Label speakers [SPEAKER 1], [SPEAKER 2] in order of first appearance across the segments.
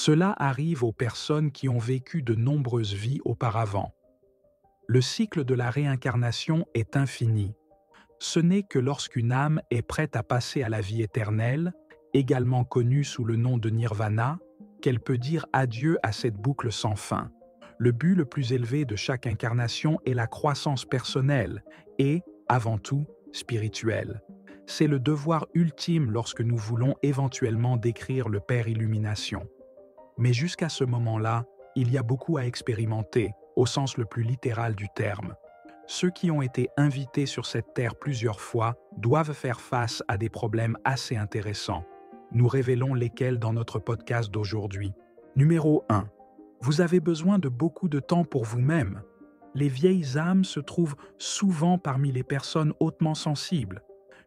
[SPEAKER 1] Cela arrive aux personnes qui ont vécu de nombreuses vies auparavant. Le cycle de la réincarnation est infini. Ce n'est que lorsqu'une âme est prête à passer à la vie éternelle, également connue sous le nom de nirvana, qu'elle peut dire adieu à cette boucle sans fin. Le but le plus élevé de chaque incarnation est la croissance personnelle et, avant tout, spirituelle. C'est le devoir ultime lorsque nous voulons éventuellement décrire le Père Illumination. Mais jusqu'à ce moment-là, il y a beaucoup à expérimenter, au sens le plus littéral du terme. Ceux qui ont été invités sur cette terre plusieurs fois doivent faire face à des problèmes assez intéressants. Nous révélons lesquels dans notre podcast d'aujourd'hui. Numéro 1. Vous avez besoin de beaucoup de temps pour vous-même. Les vieilles âmes se trouvent souvent parmi les personnes hautement sensibles.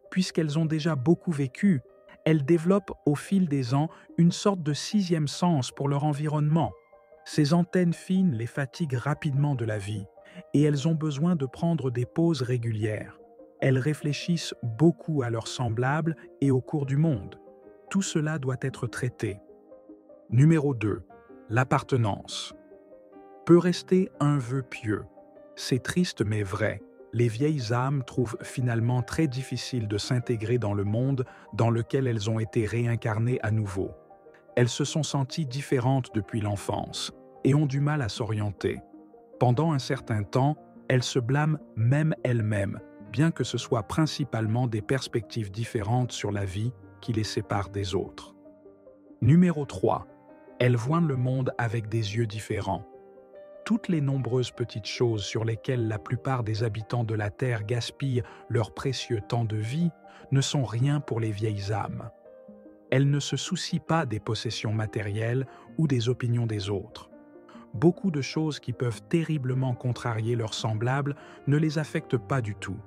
[SPEAKER 1] Puisqu'elles ont déjà beaucoup vécu, elles développent au fil des ans une sorte de sixième sens pour leur environnement. Ces antennes fines les fatiguent rapidement de la vie et elles ont besoin de prendre des pauses régulières. Elles réfléchissent beaucoup à leurs semblables et au cours du monde. Tout cela doit être traité. Numéro 2. L'appartenance. Peut rester un vœu pieux. C'est triste mais vrai. Les vieilles âmes trouvent finalement très difficile de s'intégrer dans le monde dans lequel elles ont été réincarnées à nouveau. Elles se sont senties différentes depuis l'enfance et ont du mal à s'orienter. Pendant un certain temps, elles se blâment même elles-mêmes, bien que ce soit principalement des perspectives différentes sur la vie qui les séparent des autres. Numéro 3. Elles voient le monde avec des yeux différents. Toutes les nombreuses petites choses sur lesquelles la plupart des habitants de la Terre gaspillent leur précieux temps de vie ne sont rien pour les vieilles âmes. Elles ne se soucient pas des possessions matérielles ou des opinions des autres. Beaucoup de choses qui peuvent terriblement contrarier leurs semblables ne les affectent pas du tout.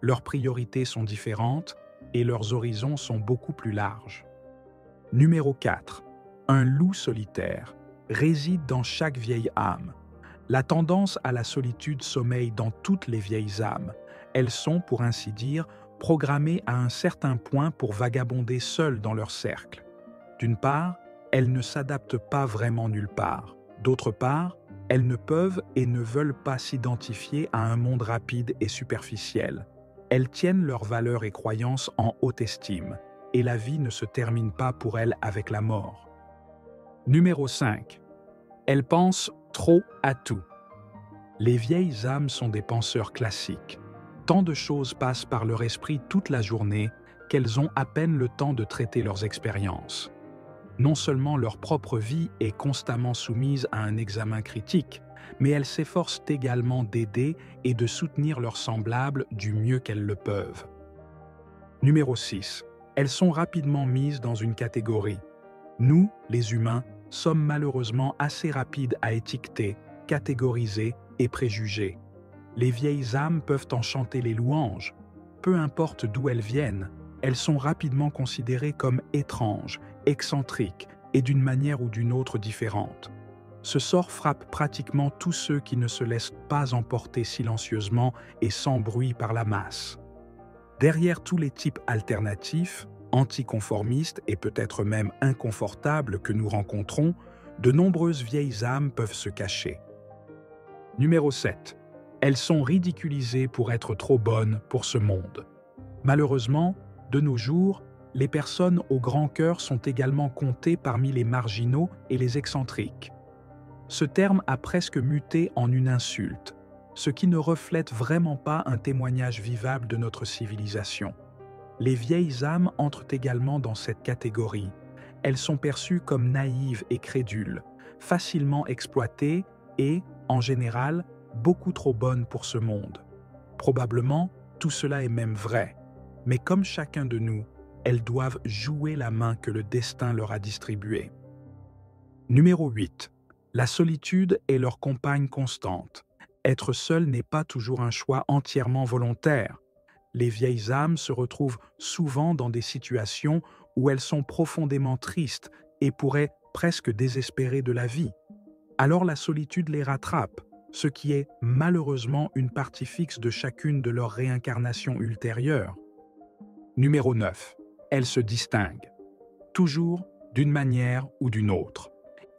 [SPEAKER 1] Leurs priorités sont différentes et leurs horizons sont beaucoup plus larges. Numéro 4. Un loup solitaire réside dans chaque vieille âme. La tendance à la solitude sommeille dans toutes les vieilles âmes. Elles sont, pour ainsi dire, programmées à un certain point pour vagabonder seules dans leur cercle. D'une part, elles ne s'adaptent pas vraiment nulle part. D'autre part, elles ne peuvent et ne veulent pas s'identifier à un monde rapide et superficiel. Elles tiennent leurs valeurs et croyances en haute estime, et la vie ne se termine pas pour elles avec la mort. Numéro 5. Elles pensent trop à tout. Les vieilles âmes sont des penseurs classiques. Tant de choses passent par leur esprit toute la journée qu'elles ont à peine le temps de traiter leurs expériences. Non seulement leur propre vie est constamment soumise à un examen critique, mais elles s'efforcent également d'aider et de soutenir leurs semblables du mieux qu'elles le peuvent. Numéro 6. Elles sont rapidement mises dans une catégorie. Nous, les humains, sommes malheureusement assez rapides à étiqueter, catégoriser et préjuger. Les vieilles âmes peuvent en chanter les louanges. Peu importe d'où elles viennent, elles sont rapidement considérées comme étranges, excentriques et d'une manière ou d'une autre différente. Ce sort frappe pratiquement tous ceux qui ne se laissent pas emporter silencieusement et sans bruit par la masse. Derrière tous les types alternatifs, anticonformistes et peut-être même inconfortables que nous rencontrons, de nombreuses vieilles âmes peuvent se cacher. Numéro 7. Elles sont ridiculisées pour être trop bonnes pour ce monde. Malheureusement, de nos jours, les personnes au grand cœur sont également comptées parmi les marginaux et les excentriques. Ce terme a presque muté en une insulte, ce qui ne reflète vraiment pas un témoignage vivable de notre civilisation. Les vieilles âmes entrent également dans cette catégorie. Elles sont perçues comme naïves et crédules, facilement exploitées et, en général, beaucoup trop bonnes pour ce monde. Probablement, tout cela est même vrai, mais comme chacun de nous, elles doivent jouer la main que le destin leur a distribuée. Numéro 8. La solitude est leur compagne constante. Être seul n'est pas toujours un choix entièrement volontaire. Les vieilles âmes se retrouvent souvent dans des situations où elles sont profondément tristes et pourraient presque désespérer de la vie. Alors la solitude les rattrape, ce qui est malheureusement une partie fixe de chacune de leurs réincarnations ultérieures. Numéro 9. Elles se distinguent. Toujours d'une manière ou d'une autre.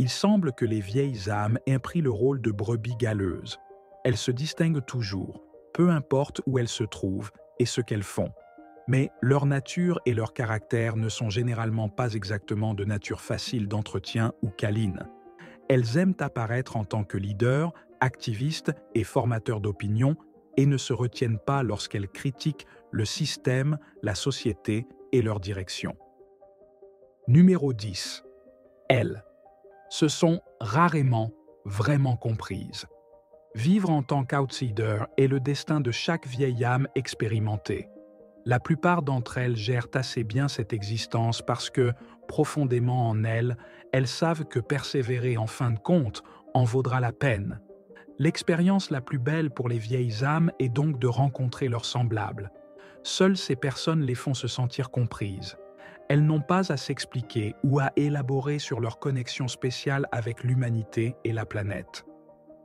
[SPEAKER 1] Il semble que les vieilles âmes aient pris le rôle de brebis galeuses. Elles se distinguent toujours, peu importe où elles se trouvent et ce qu'elles font. Mais leur nature et leur caractère ne sont généralement pas exactement de nature facile d'entretien ou câline. Elles aiment apparaître en tant que leaders, activistes et formateurs d'opinion et ne se retiennent pas lorsqu'elles critiquent le système, la société et leur direction. Numéro 10. Elles se sont rarément vraiment comprises. Vivre en tant qu'outsider est le destin de chaque vieille âme expérimentée. La plupart d'entre elles gèrent assez bien cette existence parce que, profondément en elles, elles savent que persévérer en fin de compte en vaudra la peine. L'expérience la plus belle pour les vieilles âmes est donc de rencontrer leurs semblables. Seules ces personnes les font se sentir comprises. Elles n'ont pas à s'expliquer ou à élaborer sur leur connexion spéciale avec l'humanité et la planète.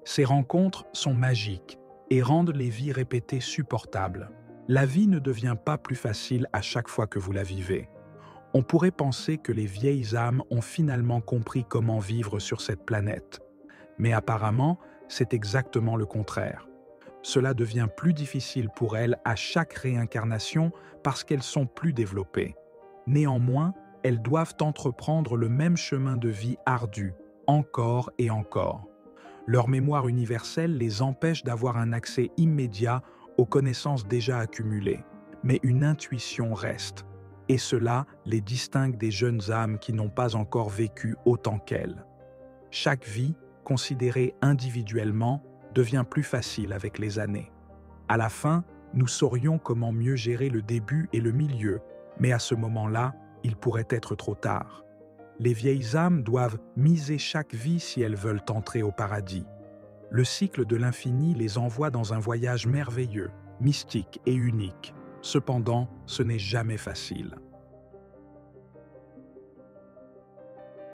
[SPEAKER 1] Ces rencontres sont magiques et rendent les vies répétées supportables. La vie ne devient pas plus facile à chaque fois que vous la vivez. On pourrait penser que les vieilles âmes ont finalement compris comment vivre sur cette planète. Mais apparemment, c'est exactement le contraire. Cela devient plus difficile pour elles à chaque réincarnation parce qu'elles sont plus développées. Néanmoins, elles doivent entreprendre le même chemin de vie ardu, encore et encore. Leur mémoire universelle les empêche d'avoir un accès immédiat aux connaissances déjà accumulées, mais une intuition reste, et cela les distingue des jeunes âmes qui n'ont pas encore vécu autant qu'elles. Chaque vie, considérée individuellement, devient plus facile avec les années. À la fin, nous saurions comment mieux gérer le début et le milieu, mais à ce moment-là, il pourrait être trop tard. Les vieilles âmes doivent miser chaque vie si elles veulent entrer au paradis. Le cycle de l'infini les envoie dans un voyage merveilleux, mystique et unique. Cependant, ce n'est jamais facile.